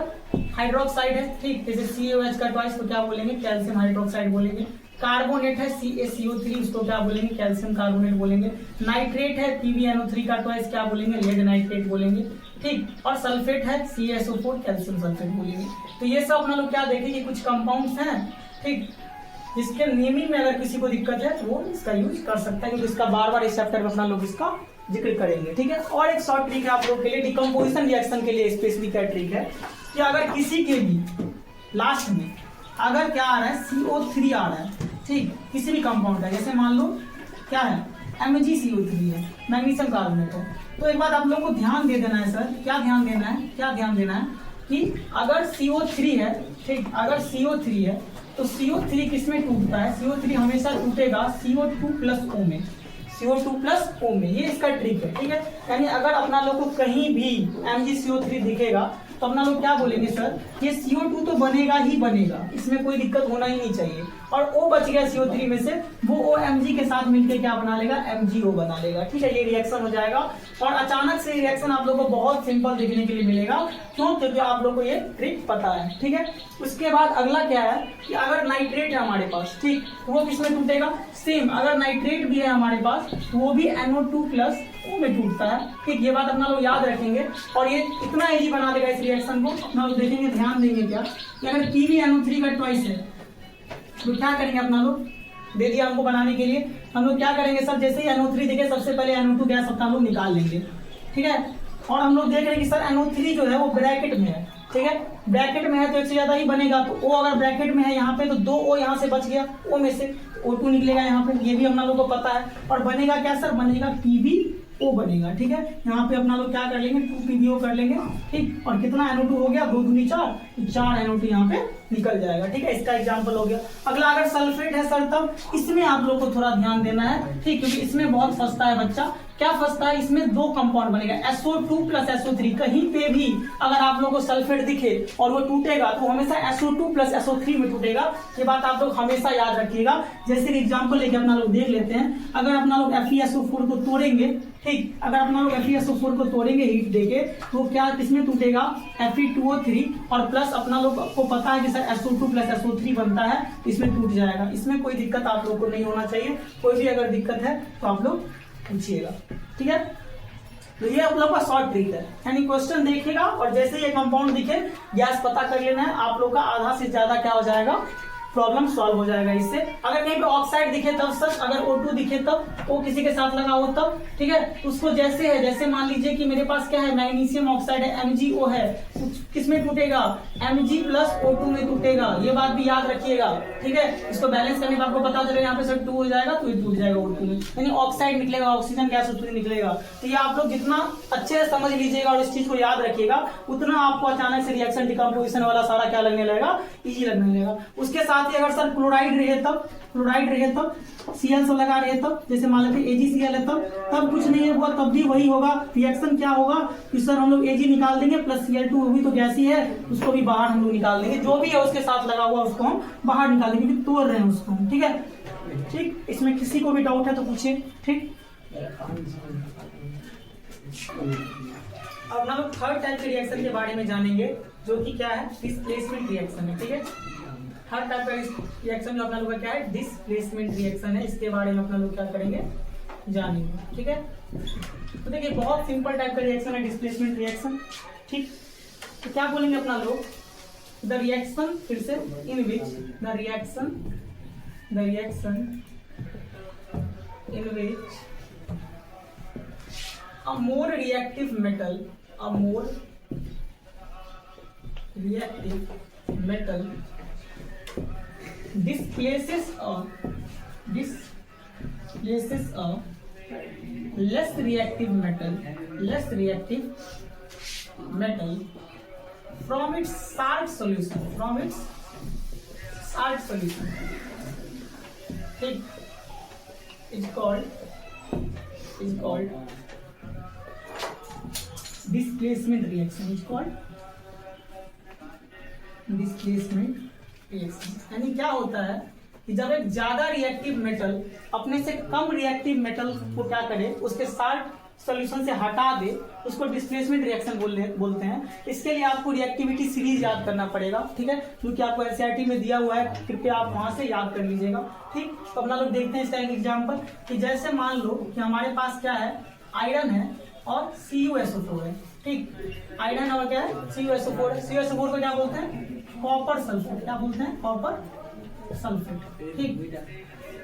हाइड्रोक्साइड है, ठीक, जैसे CaOH का ट्वाइस तो क्या बोलेंगे, कैल्शियम हाइड्रोक्साइड बोलेंगे। कार्बोनेट है CaCO3 उसको क्या बोलेंगे, कैल्शियम कार्बोनेट बोलेंगे। नाइट्रेट है PbNO3 का ट्वाइस क्या बोलेंगे, लेड नाइट्रेट बोलेंगे, ठीक। और सल्फेट है CaSO4 कैल्शियम सल्फेट बोलेंगे। तो ये सब अपना लोग क्या देखेंगे, कुछ कंपाउंड्स हैं, ठीक, जिसके नेमिंग में अगर किसी को दिक्कत है तो वो इसका यूज कर सकता है, क्योंकि इसका बार बार इस चैप्टर में अपना लोग इसका जिक्र करेंगे, ठीक है। और एक शॉर्ट ट्रिक है आप लोग के लिए, डिकम्पोजिशन रिएक्शन के लिए स्पेशली क्या ट्रिक है कि अगर किसी के भी लास्ट में अगर क्या आ रहा है, CO3 आ रहा है, ठीक, किसी भी कंपाउंड का, जैसे मान लो क्या है, MgCO3 है, मैग्नीशियम कार्बोनेट है। तो एक बात आप लोग को ध्यान दे देना है सर, क्या ध्यान देना है, क्या ध्यान देना है कि अगर CO3 है, ठीक, अगर CO3 है तो CO3 किसमें टूटता है, CO3 हमेशा टूटेगा CO2 प्लस O में, CO2 प्लस O में। ये इसका ट्रिक है, ठीक है। यानी अगर अपना लोग को कहीं भी MgCO3 दिखेगा तो अपना लोग क्या बोलेंगे, सर ये CO2 तो बनेगा ही बनेगा, इसमें कोई दिक्कत होना ही नहीं चाहिए। और O बच गया CO3 में से, वो O Mg के साथ मिलकर क्या बना लेगा, MgO बना लेगा, ठीक है। ये रिएक्शन हो जाएगा और अचानक से रिएक्शन आप लोगों को बहुत सिंपल देखने के लिए मिलेगा। क्यों, क्योंकि आप लोग को ये ट्रिक पता है, ठीक है। उसके बाद अगला क्या है कि अगर नाइट्रेट है हमारे पास, ठीक, तो वो किसमें टूटेगा, सेम अगर नाइट्रेट भी है हमारे पास तो वो भी NO2 प्लस O में टूटता है, ठीक। ये बात अपना लोग याद रखेंगे और ये इतना इजी बना देगा इस रिएक्शन को। अपना लोग देखेंगे, ध्यान देंगे क्या कि अगर PbNO3 का ट्वाइस है तो क्या करेंगे अपना लोग, दे दिया हमको बनाने के लिए। हम लोग क्या करेंगे सर, जैसे ही NO3 देखे सबसे पहले NO2 गैस अपना हम लोग निकाल लेंगे, ठीक है। और हम लोग देख रहे हैं कि सर NO3 जो है वो ब्रैकेट में है, ठीक है। ब्रैकेट में है तो एक से ज्यादा ही बनेगा, तो O अगर ब्रैकेट में है यहाँ पे तो 2 O यहाँ से बच गया, O में से O2 निकलेगा यहाँ पे, ये भी हम लोग को पता है। और बनेगा क्या सर, बनेगा PbO बनेगा, ठीक है। यहाँ पे अपना लोग क्या कर लेंगे, 2PbO कर लेंगे, ठीक। और कितना NO2 हो गया, 2 दूनी 4, तो 4 NO2 यहाँ पे निकल जाएगा, ठीक है। इसका एग्जाम्पल हो गया। अगला अगर सल्फेट है सर, तब इसमें आप लोग को थोड़ा ध्यान देना है, ठीक, क्योंकि इसमें बहुत फंसता है बच्चा। क्या फंसता है, इसमें 2 कंपाउंड बनेगा, SO2 प्लस SO3। कहीं पे भी अगर आप लोग को सल्फेट दिखे और वो टूटेगा तो हमेशा SO2 प्लस SO3 में टूटेगा, ये बात आप लोग हमेशा याद रखिएगा। जैसे एग्जाम्पल लेके अपना लोग देख लेते हैं। अगर अपना लोग FeSO4 को तोड़ेंगे, ठीक, अगर अपना लोग FeSO4 को तोड़ेंगे हीट देके, तो क्या किसमें टूटेगा, Fe2O3 और प्लस अपना लोग को पता है कि सर SO2 प्लस SO3 बनता है, इसमें टूट जाएगा। इसमें कोई दिक्कत आप लोग को नहीं होना चाहिए, कोई भी अगर दिक्कत है तो आप लोग पूछिएगा, ठीक है। तो ये आप लोग का शॉर्ट ट्रिक है, यानी क्वेश्चन देखिएगा और जैसे ये कंपाउंड दिखे गैस पता कर लेना है, आप लोग का आधा से ज्यादा क्या हो जाएगा, प्रॉब्लम सॉल्व हो जाएगा इससे। अगर कहीं पे ऑक्साइड दिखे तब सर, अगर O2 दिखे तब, O किसी के साथ लगा हो तब, ठीक है। उसको जैसे है, जैसे मान लीजिए कि मेरे पास क्या है, मैग्नीशियम ऑक्साइड है, MgO है, किसमें टूटेगा, Mg प्लस O2 में टूटेगा, ये बात भी याद रखिएगा, ठीक है। इसको बैलेंस करने पर आपको पता चलेगा यहाँ पे सर 2 हो जाएगा तो ये टूट जाएगा O2 में, यानी ऑक्साइड निकलेगा, ऑक्सीजन गैस उसमें निकलेगा। तो ये आप लोग जितना अच्छे से समझ लीजिएगा और इस चीज को याद रखिएगा, उतना आपको अचानक से रिएक्शन डिकम्पोजिशन वाला सारा क्या लगने लगेगा, इजी लगने लगेगा। उसके साथ ही अगर सर क्लोराइड रहे तब, Cl सब लगा रहे तब, जैसे मान लेते AgCl है तब कुछ नहीं हुआ, तब भी वही होगा। रिएक्शन क्या होगा कि सर हम लोग Ag निकाल देंगे प्लस Cl2, वो भी तो गैस ही है, उसको भी बाहर हम लोग निकाल देंगे, जो भी है उसके साथ लगा हुआ उसको हम बाहर निकाल देंगे, क्योंकि तोड़ रहे हैं उसको, ठीक है। ठीक, इसमें किसी को भी डाउट है तो पूछिए, ठीक। अब हम लोग थर्ड टाइप के रिएक्शन के बारे में जानेंगे, जो कि क्या है, डिस्प्लेसमेंट रिएक्शन है, ठीक है। हर टाइप का रिएक्शन जो अपना लोग का क्या है, डिस्प्लेसमेंट रिएक्शन है, इसके बारे में अपना लोग क्या करेंगे, जानेंगे, ठीक है। तो देखिए बहुत सिंपल टाइप का रिएक्शन है डिस्प्लेसमेंट रिएक्शन, ठीक। तो क्या बोलेंगे अपना लोग, द रिएक्शन, फिर से, in which the reaction in which a more reactive metal displaces a less reactive metal from its salt solution, ठीक, is called displacement reaction, यानी क्या होता है कि जब एक ज्यादा रिएक्टिव मेटल अपने से कम रिएक्टिव मेटल को क्या करे, उसके साल्ट सॉल्यूशन से हटा दे, उसको डिस्प्लेसमेंट रिएक्शन बोलते हैं। इसके लिए आपको रिएक्टिविटी सीरीज याद करना पड़ेगा, ठीक है, क्योंकि आपको एनसीईआरटी में दिया हुआ है, कृपया आप वहां से याद कर लीजिएगा, ठीक। तो अपना लोग देखते हैं इसका एक एग्जाम्पल, कि जैसे मान लो कि हमारे पास क्या है, आयरन है और CuSO4 है, ठीक। आयरन और क्या है, CuSO4 है। CuSO4 को क्या बोलते हैं, कॉपर सल्फेट, क्या बोलते हैं, कॉपर सल्फेट, ठीक।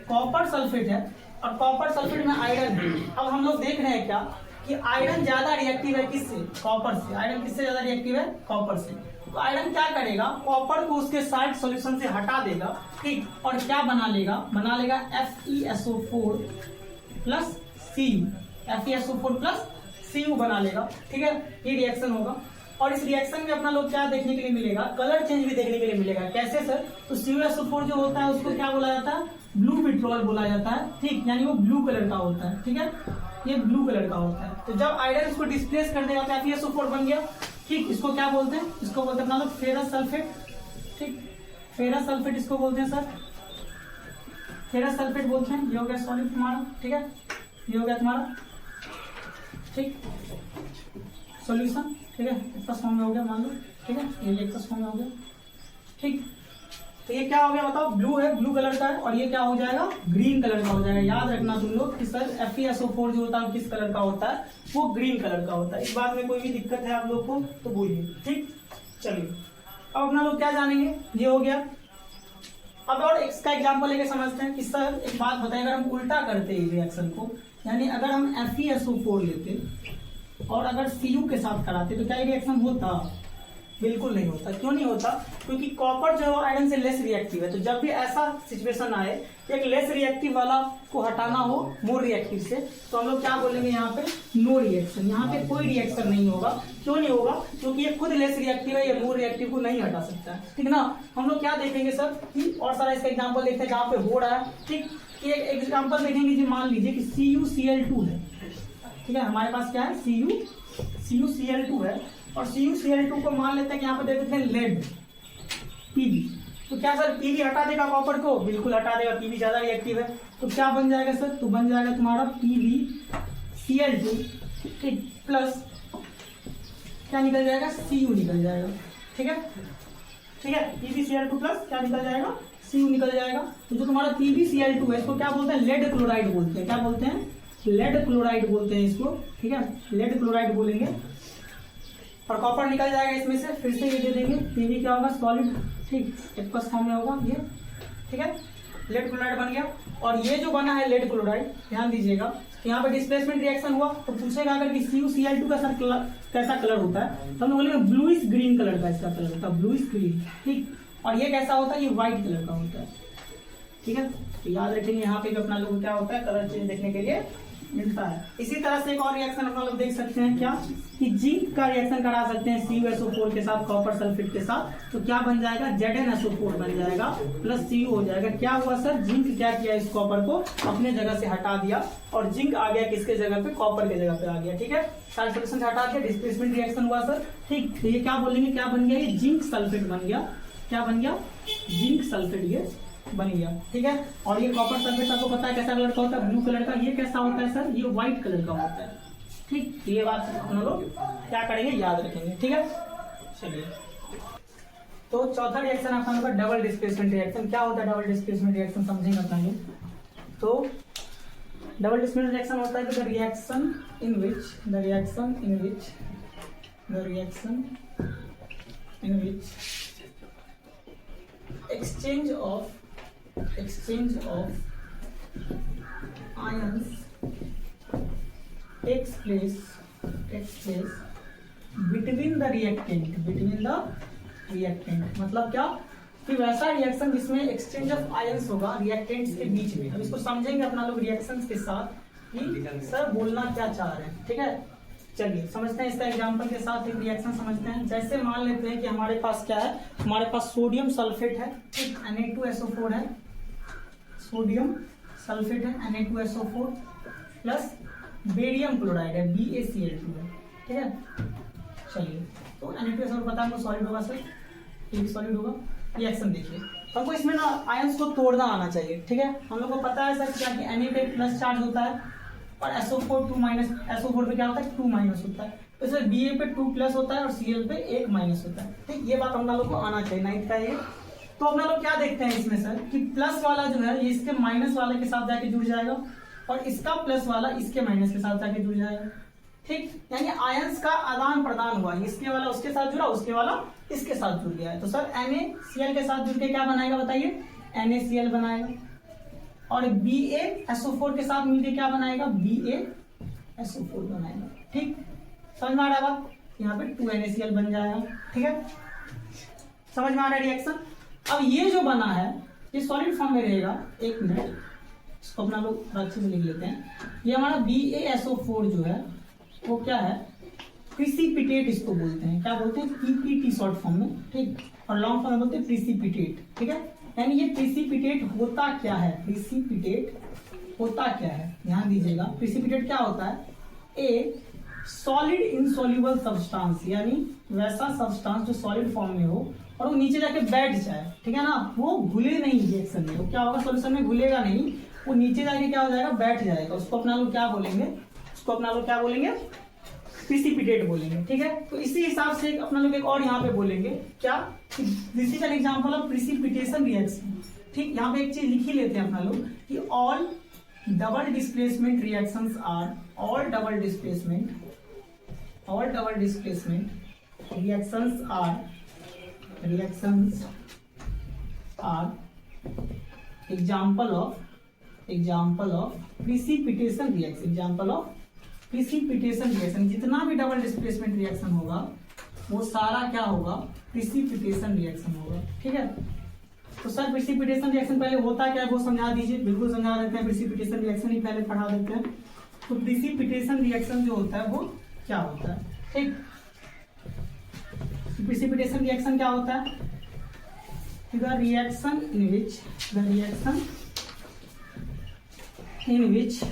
कॉपर सल्फेट है और कॉपर सल्फेट में आयरन है। अब हम लोग देख रहे हैं क्या कि आयरन ज्यादा रिएक्टिव है किससे, कॉपर से। आयरन किससे ज्यादा रिएक्टिव है, कॉपर से। तो आयरन क्या करेगा, कॉपर को उसके साल्ट सॉल्यूशन से हटा देगा, ठीक, और क्या बना लेगा FeSO4 plus Cu, FeSO4 plus Cu बना लेगा, ठीक है। ये रिएक्शन होगा और इस रिएक्शन में अपना लोग क्या देखने के लिए मिलेगा, कलर चेंज भी देखने के लिए मिलेगा। कैसे सर, तो CuSO4 जो होता है उसको क्या बोला जाता है, ब्लू विट्रोल बोला जाता है, ठीक, यानी वो ब्लू कलर का होता है, ठीक है, ये ब्लू कलर का होता है। तो जब आयरन इसको डिस्प्लेस कर देगा तो FeSO4 बन गया, ठीक। इसको क्या बोलते हैं, इसको बोलते हैं अपना लोग फेरस सल्फेट, ठीक, फेरस सल्फेट इसको बोलते हैं सर, फेरस सल्फेट बोलते हैं। ये हो गया सॉलिड तुम्हारा, ठीक है, ये हो गया तुम्हारा, ठीक, सॉल्यूशन, ठीक है, एक्वस फॉर्म में हो गया मान लो, ठीक है, ये एक्वस फॉर्म में हो गया, ठीक। तो ये क्या हो गया बताओ, ब्लू है, ब्लू कलर का है, और ये क्या हो जाएगा, ग्रीन कलर का हो जाएगा। याद रखना तुम लोग कि सर FeSO4 जो होता है किस कलर का होता है, वो ग्रीन कलर का होता है। इस बात में कोई भी दिक्कत है आप लोग को तो बोलिए, ठीक। चलिए अब अपना लोग क्या जानेंगे, ये हो गया अब और इसका एग्जांपल लेके समझते हैं कि सर एक बात बताएं, अगर हम उल्टा करते हैं रिएक्शन को, यानी अगर हम FeSO4 लेते और अगर Cu के साथ कराते तो क्या ये रिएक्शन होता? बिल्कुल नहीं होता। क्यों नहीं होता? क्योंकि कॉपर जो है आयरन से लेस रिएक्टिव है। तो जब भी ऐसा सिचुएशन आए एक लेस रिएक्टिव वाला को हटाना हो मोर रिएक्टिव से, तो हम लोग क्या बोलेंगे यहाँ पे? No reaction. यहाँ पे कोई रिएक्शन नहीं होगा। क्यों नहीं होगा? क्योंकि ये खुद लेस रिएक्टिव है, ये मोर रिएक्टिव को नहीं हटा सकता है। ठीक ना? हम लोग क्या देखेंगे सर कि और सारा इसका एग्जाम्पल देखते हैं जहाँ पे हो रहा है। ठीक, एक एग्जाम्पल देखेंगे जी, मान लीजिए कि CuCl2 है। ठीक है, हमारे पास क्या है? CuCl2 है और CuCl2 को मान लेते हैं कि यहाँ पे दे देते हैं लेड Pb। तो क्या सर Pb हटा देगा कॉपर को? बिल्कुल हटा देगा, Pb ज्यादा रिएक्टिव है। तो क्या बन जाएगा सर? तो बन जाएगा तुम्हारा PbCl2, ठीक, प्लस क्या निकल जाएगा? Cu निकल जाएगा। ठीक है, ठीक है, PbCl2 प्लस क्या निकल जाएगा? Cu निकल जाएगा। तो जो तुम्हारा PbCl2 है इसको क्या बोलते हैं? लेड क्लोराइड बोलते हैं। क्या बोलते हैं? लेड क्लोराइड बोलते हैं इसको। ठीक है, लेड क्लोराइड बोलेंगे। और कॉपर निकल जाएगा इसमें से, फिर से ये दे देंगे। Pb क्या होगा? सॉलिड, ठीक, एक्वस फॉर्म में होगा ये। ठीक है, लेड क्लोराइड बन गया। और ये जो बना है लेड क्लोराइड, ध्यान दीजिएगा, यहाँ पे डिस्प्लेसमेंट रिएक्शन हुआ तो पूछेगा अगर कि CuCl2 का सर कैसा कलर होता है, तो हम लोग बोलेंगे ब्लूइश ग्रीन कलर का इसका कलर होता है, ब्लूइश ग्रीन। ठीक, और ये कैसा होता है? ये व्हाइट कलर का होता है। ठीक है, तो याद रखेंगे यहाँ पे भी अपना लोग क्या होता है? कलर चेंज देखने के लिए मिलता है। इसी तरह से एक और रिएक्शन अपना लोग देख सकते हैं, क्या कि जिंक का रिएक्शन करा सकते हैं CuSO4 के साथ कॉपर सल्फेट के साथ। तो क्या बन जाएगा? ZnSO4 बन जाएगा प्लस Cu हो जाएगा। क्या हुआ सर? जिंक क्या किया? इस कॉपर को अपने जगह से हटा दिया और जिंक आ गया किसके जगह पे? कॉपर के जगह पे आ गया। ठीक है, सारे सॉल्यूशन से हटा दिया, डिस्प्लेसमेंट रिएक्शन हुआ सर। ठीक, तो ये क्या बोलेंगे? क्या बन गया? ये जिंक सल्फेट बन गया। क्या बन गया? जिंक सल्फेट ये बन गया। ठीक है, और ये कॉपर सल्फेट आपको पता है कैसा कलर का होता है? ब्लू कलर का। ये कैसा होता है सर? ये व्हाइट कलर का होता है। ठीक, ये बात हम लोग क्या करेंगे? याद रखेंगे। ठीक है, चलिए, तो चौथा रिएक्शन आपका होगा डबल डिस्प्लेसमेंट रिएक्शन। क्या होता है डबल डिस्प्लेसमेंट रिएक्शन? समझेंगे अपना ये। तो डबल डिस्प्लेसमेंट रिएक्शन होता है कि the reaction in which exchange of ions takes place between the reactant। मतलब क्या कि वैसा रिएक्शन जिसमें एक्सचेंज ऑफ आयंस होगा रिएक्टेंट्स के बीच में। अब इसको समझेंगे अपना लोग रिएक्शंस के साथ कि सर बोलना क्या चाह रहे हैं। ठीक है, चलिए समझते हैं इसका एग्जांपल के साथ एक रिएक्शन समझते हैं। जैसे मान लेते हैं कि हमारे पास क्या है? हमारे पास सोडियम सल्फेट है, ठीक, Na2SO4 है, सोडियम सल्फेट है Na2SO4 प्लस बेरियम क्लोराइड है BaCl2 है। ठीक है, चलिए, तो Na2SO4 पता हमको सॉलिड होगा सर, ये भी सॉलिड होगा। रिएक्शन देखिए, हमको इसमें ना आयंस को तोड़ना आना चाहिए। ठीक है, हम लोग को पता है सर क्या कि Na पे प्लस चार्ज होता है और SO4 2 माइनस, SO4 पे क्या होता है? 2 माइनस होता है। तो इसमें Ba पे 2 प्लस होता है और Cl पे 1 माइनस होता है। ठीक, ये बात हम लोग को आना चाहिए, 9th का ये। तो हम लोग क्या देखते हैं इसमें सर कि प्लस वाला जो है ये इसके माइनस वाले के साथ जाके जुड़ जाएगा और इसका प्लस वाला इसके माइनस के साथ जाके जुड़ जाएगा। ठीक, यानी आयंस का आदान प्रदान हुआ, इसके वाला उसके साथ जुड़ा, उसके वाला इसके साथ जुड़ गया है। तो सर NaCl के साथ जुड़ के क्या बनाएगा बताइए? NaCl बनाएगा। और BaSO4 के साथ मिलके क्या बनाएगा? BaSO4 बनाएगा। ठीक, समझ में आ रहा है बात? यहाँ पे 2NaCl बन जाएगा। ठीक है, समझ में आ रहा है रिएक्शन? अब ये जो बना है ये सॉलिड फॉर्म में रहेगा। एक मिनट, इसको अपना लोग अच्छे से लिख लेते हैं। ये हमारा BaSO4 जो है वो क्या है? प्रिसिपिटेट इसको बोलते हैं। क्या बोलते हैं? PPT शॉर्ट फॉर्म में। ठीक, और लॉन्ग फॉर्म में बोलते हैं प्रिसिपिटेट। ठीक है, यानी ये प्रिसिपिटेट होता क्या है? प्रिसिपिटेट होता क्या है? ध्यान दीजिएगा, प्रिसिपिटेट क्या होता है? ए सॉलिड इनसॉल्युबल सब्सटेंस, यानी वैसा सब्सटेंस जो सॉलिड फॉर्म में हो और वो नीचे जाके बैठ जाए। ठीक है ना, वो घुले नहीं रिएक्शन में। वो क्या होगा? सॉल्यूशन में घुलेगा नहीं, वो नीचे जाके क्या हो जाएगा? बैठ जाएगा। उसको अपना लोग क्या बोलेंगे? प्रिसिपिटेट बोलेंगे। ठीक है, तो इसी हिसाब से अपना लोग एक और यहाँ पे बोलेंगे क्या? This is an example of precipitation reaction. ठीक, यहाँ पे एक चीज लिख ही लेते हैं अपना लोग कि all double displacement reactions are, all double displacement reactions are example of precipitation reaction, example of precipitation reaction, जितना भी डबल डिस्प्लेसमेंट रिएक्शन होगा वो सारा क्या होगा, प्रिसिपिटेशन रिएक्शन होगा। ठीक है, तो सर प्रिसिपिटेशन रिएक्शन पहले होता क्या है वो समझा दीजिए। बिल्कुल समझा देते हैं, प्रिसिपिटेशन रिएक्शन ही पहले पढ़ा देते हैं। तो प्रिसिपिटेशन रिएक्शन जो होता है वो क्या होता है, ठीक। प्रिसिपिटेशन रिएक्शन क्या होता है, the reaction in which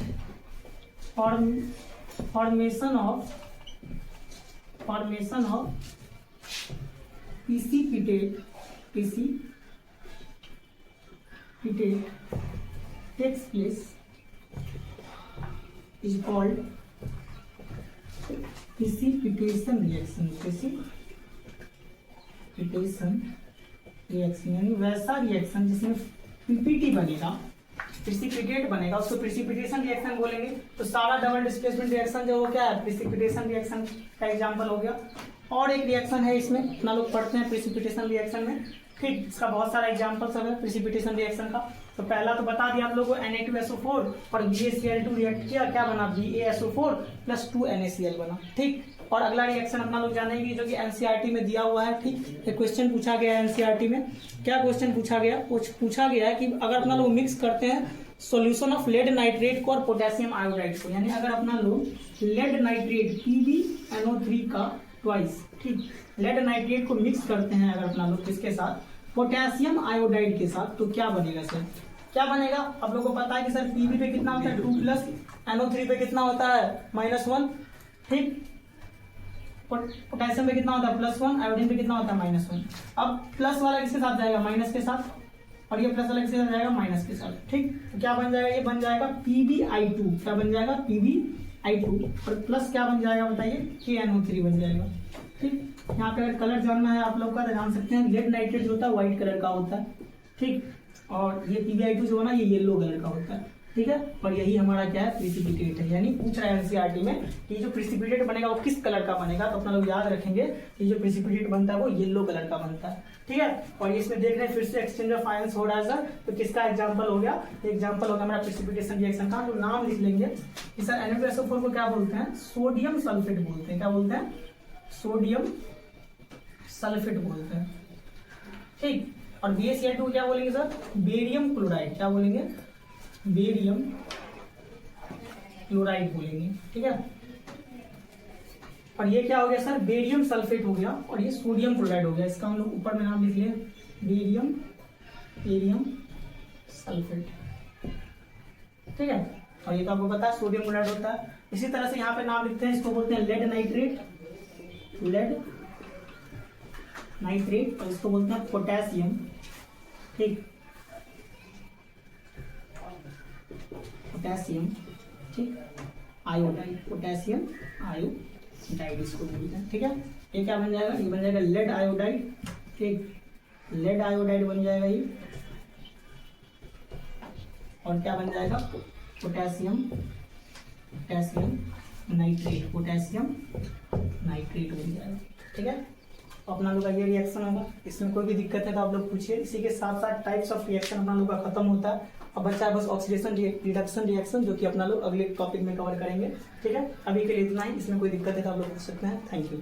formation of precipitate takes place is called precipitation reaction। यानी वैसा रिएक्शन जिसमें पीपीटी बनेगा, प्रिसिपिटेट बनेगा, उसको प्रिसिपिटेशन रिएक्शन बोलेंगे। तो सारा डबल डिस्प्लेसमेंट रिएक्शन जो क्या है, प्रिसिपिटेशन रिएक्शन का एग्जांपल हो गया। और एक रिएक्शन है इसमें, इतना लोग पढ़ते हैं प्रिसिपिटेशन रिएक्शन में, ठीक। इसका बहुत सारा एग्जांपल सब है प्रिसिपिटेशन रिएक्शन का। तो पहला तो बता दिया आप लोगों को, Na2SO4 और BaCl2 रिएक्ट किया, क्या बना, BaSO4 प्लस 2 NaCl बना, ठीक। और अगला रिएक्शन अपना लोग जानेंगे जो कि एनसीईआरटी में दिया हुआ है, ठीक। एक क्वेश्चन पूछा गया है एनसीईआरटी में, क्या क्वेश्चन पूछा गया, पूछा गया है कि अगर अपना लोग मिक्स करते हैं सॉल्यूशन ऑफ लेड नाइट्रेट को और पोटेशियम आयोडाइड को, यानी अगर अपना लोग लेड नाइट्रेट PbNO3 का ट्वाइस, ठीक, लेड नाइट्रेट को मिक्स करते हैं अगर अपना लोग किसके साथ, पोटेशियम आयोडाइड के साथ, तो क्या बनेगा सर, क्या बनेगा। आप लोगों को पता है कि सर Pb पे कितना होता है 2 प्लस, NO3 पे कितना होता है -1, ठीक। पोटेशियम पे कितना होता है +1, आयोडीन पे कितना होता है -1। अब प्लस वाला किसके साथ जाएगा, माइनस के साथ, और ये प्लस वाला किसके साथ जाएगा, माइनस के साथ, ठीक। तो क्या बन जाएगा, ये बन जाएगा PbI2, क्या बन जाएगा, PbI2, और प्लस क्या बन जाएगा बताइए, KNO3 बन जाएगा, ठीक। यहाँ पे अगर कलर जानना है आप लोग का तो जान सकते हैं, लेड नाइट्रेट जो होता है व्हाइट कलर का होता है, ठीक, और ये PbI2 जो है ना ये येलो कलर का होता है, ठीक है। और यही हमारा क्या है, प्रिसिपिटेट है। यानी पूछ रहा है एनसीईआरटी में कि जो प्रिसिपिटेट बनेगा वो किस कलर का बनेगा, तो अपना लोग याद रखेंगे कि जो प्रिसिपिटेट बनता है वो येलो कलर का बनता है, ठीक है। और इसमें देख रहे हैं फिर से एक्सचेंज ऑफ आयंस हो रहा है सर, तो किसका एग्जांपल हो गया, एग्जांपल हो गया हमारा प्रिसिपिटेशन रिएक्शन का। तो नाम लिख लेंगे कि सर Na2SO4 को क्या बोलते हैं, सोडियम सल्फेट बोलते हैं, क्या बोलते हैं, सोडियम सल्फेट बोलते हैं, ठीक। और BaCl2 क्या बोलेंगे सर, बेरियम क्लोराइड, क्या बोलेंगे, बेरियम क्लोराइड बोलेंगे, ठीक है। और ये क्या हो गया सर, बेरियम सल्फेट हो गया, और ये सोडियम क्लोराइड हो गया। इसका हम लोग ऊपर में नाम लिख लें, बेरियम सल्फेट, ठीक है। और ये तो आपको पता है सोडियम क्लोराइड होता है। इसी तरह से यहाँ पे नाम लिखते हैं, इसको बोलते हैं लेड नाइट्रेट, और इसको बोलते हैं पोटेशियम, ठीक, पोटेशियम, ठीक, आयोडाइड, पोटेशियम आयोडाइड इसको बोलते हैं, ठीक है। ये क्या बन जाएगा, ये बन जाएगा लेड आयोडाइड, ठीक, लेड आयोडाइड बन जाएगा ये। और क्या बन जाएगा, पोटेशियम नाइट्रेट बन जाएगा, ठीक है। अपना लोग का ये रिएक्शन होगा, इसमें कोई भी दिक्कत है तो आप लोग पूछिए। इसी के साथ साथ टाइप्स ऑफ रिएक्शन अपना लोग का खत्म होता है। अब बच्चा बस ऑक्सीडेशन रिडक्शन रिएक्शन, जो कि अपना लोग अगले टॉपिक में कवर करेंगे, ठीक है। अभी के लिए इतना ही, इसमें कोई दिक्कत है तो आप लोग पूछ सकते हैं। Thank you.